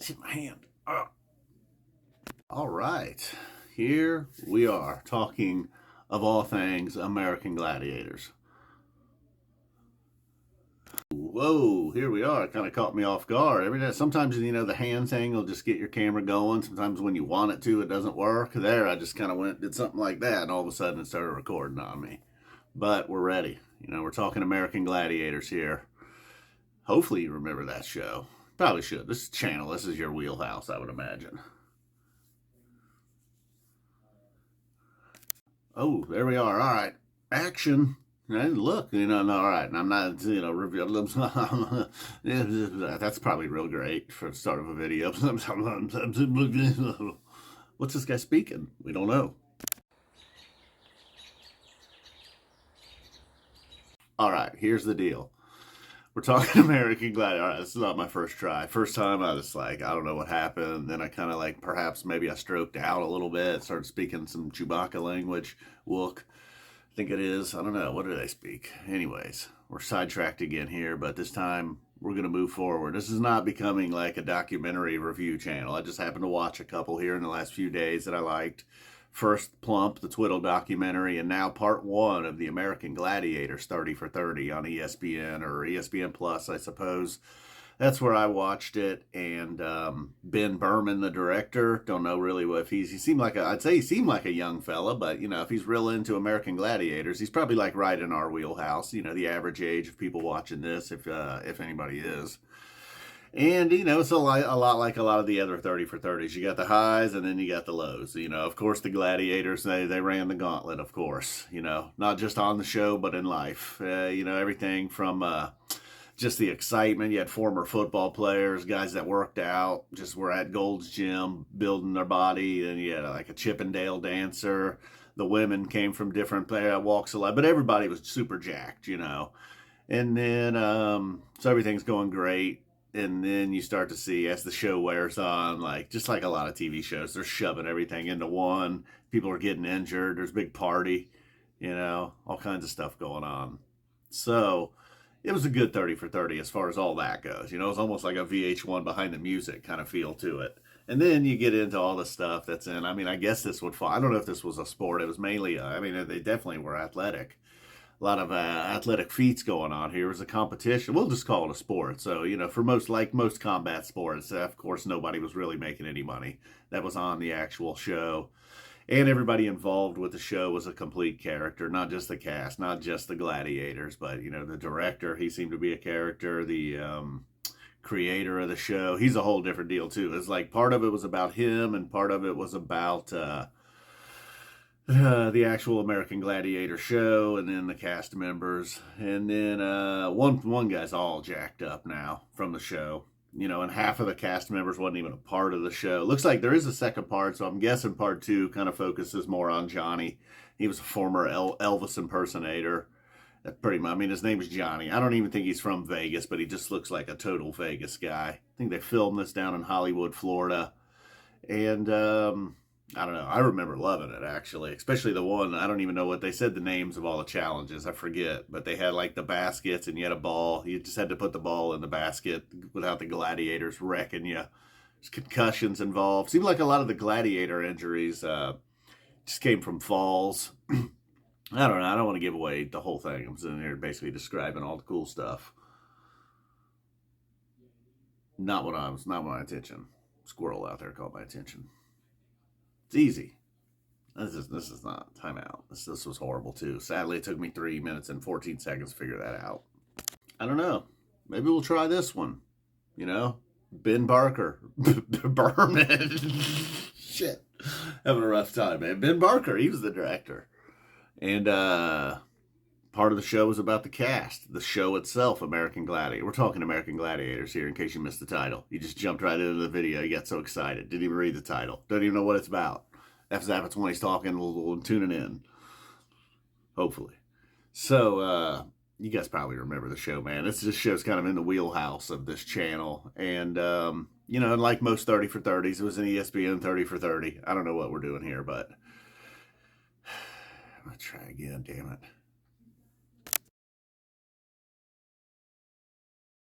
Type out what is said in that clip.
hit my hand. All right, here we are talking of all things American Gladiators. Whoa, here we are. It kind of caught me off guard. Sometimes, the hand thing will just get your camera going. Sometimes when you want it to, it doesn't work. There, I just kind of did something like that, and all of a sudden it started recording on me. But we're ready. We're talking American Gladiators here. Hopefully you remember that show. Probably should. This channel, this is your wheelhouse, I would imagine. Oh, there we are. All right. Action. And look, all right. And I'm not, revealing. That's probably real great for the start of a video. What's this guy speaking? We don't know. All right, here's the deal. We're talking American Gladiator. All right, this is not my first try. First time I was like, I don't know what happened. Then I kind of perhaps maybe I stroked out a little bit, started speaking some Chewbacca language. Wook, I think it is. I don't know. What do they speak? Anyways, we're sidetracked again here, but this time we're going to move forward. This is not becoming like a documentary review channel. I just happened to watch a couple here in the last few days that I liked. First Plump, the Twiddle documentary, and now part 1 of the American Gladiators 30 for 30 on ESPN or ESPN Plus, I suppose. That's where I watched it. And Ben Berman, the director, don't know really if he seemed like I'd say he seemed like a young fella, but if he's real into American Gladiators, he's probably right in our wheelhouse. The average age of people watching this, if anybody is. And, it's a lot like a lot of the other 30 for 30s. You got the highs and then you got the lows. Of course, the Gladiators, they ran the gauntlet, of course. Not just on the show, but in life. Everything from just the excitement. You had former football players, guys that worked out, just were at Gold's Gym, building their body. And you had a Chippendale dancer. The women came from different walks of life. But everybody was super jacked, And then, so everything's going great. And then you start to see, as the show wears on, just like a lot of TV shows, they're shoving everything into one. People are getting injured. There's a big party, all kinds of stuff going on. So it was a good 30 for 30 as far as all that goes. It was almost like a VH1 behind the music kind of feel to it. And then you get into all the stuff that's in. I guess this would fall. I don't know if this was a sport. It was mainly, they definitely were athletic. A lot of athletic feats going on here. It was a competition. We'll just call it a sport. So, for most combat sports, of course, nobody was really making any money. That was on the actual show. And everybody involved with the show was a complete character, not just the cast, not just the gladiators, but, the director, he seemed to be a character. The creator of the show, he's a whole different deal, too. It's part of it was about him and part of it was about the actual American Gladiator show, and then the cast members, and then one guy's all jacked up now from the show, and half of the cast members wasn't even a part of the show. Looks like there is a second part, so I'm guessing part 2 kind of focuses more on Johnny. He was a former Elvis impersonator. Pretty much, his name is Johnny. I don't even think he's from Vegas, but he just looks like a total Vegas guy. I think they filmed this down in Hollywood, Florida, and I don't know. I remember loving it, actually, especially the one. I don't even know what they said the names of all the challenges. I forget. But they had the baskets, and you had a ball. You just had to put the ball in the basket without the gladiators wrecking you. There's concussions involved. Seemed like a lot of the gladiator injuries just came from falls. I don't know. I don't want to give away the whole thing. I'm sitting here basically describing all the cool stuff. Not my attention. Squirrel out there caught my attention. It's easy. This is not timeout. This was horrible too. Sadly, it took me 3 minutes and 14 seconds to figure that out. I don't know. Maybe we'll try this one. Ben Barker. Berman. Shit. Having a rough time, man. Ben Barker, he was the director. And part of the show was about the cast. The show itself, American Gladiator. We're talking American Gladiators here in case you missed the title. You just jumped right into the video. You got so excited. Didn't even read the title. Don't even know what it's about. That's when he's talking, we'll tuning in. Hopefully. So, you guys probably remember the show, man. This show's kind of in the wheelhouse of this channel. And, like most 30 for 30s, it was an ESPN 30 for 30. I don't know what we're doing here, but I'm going to try again, damn it.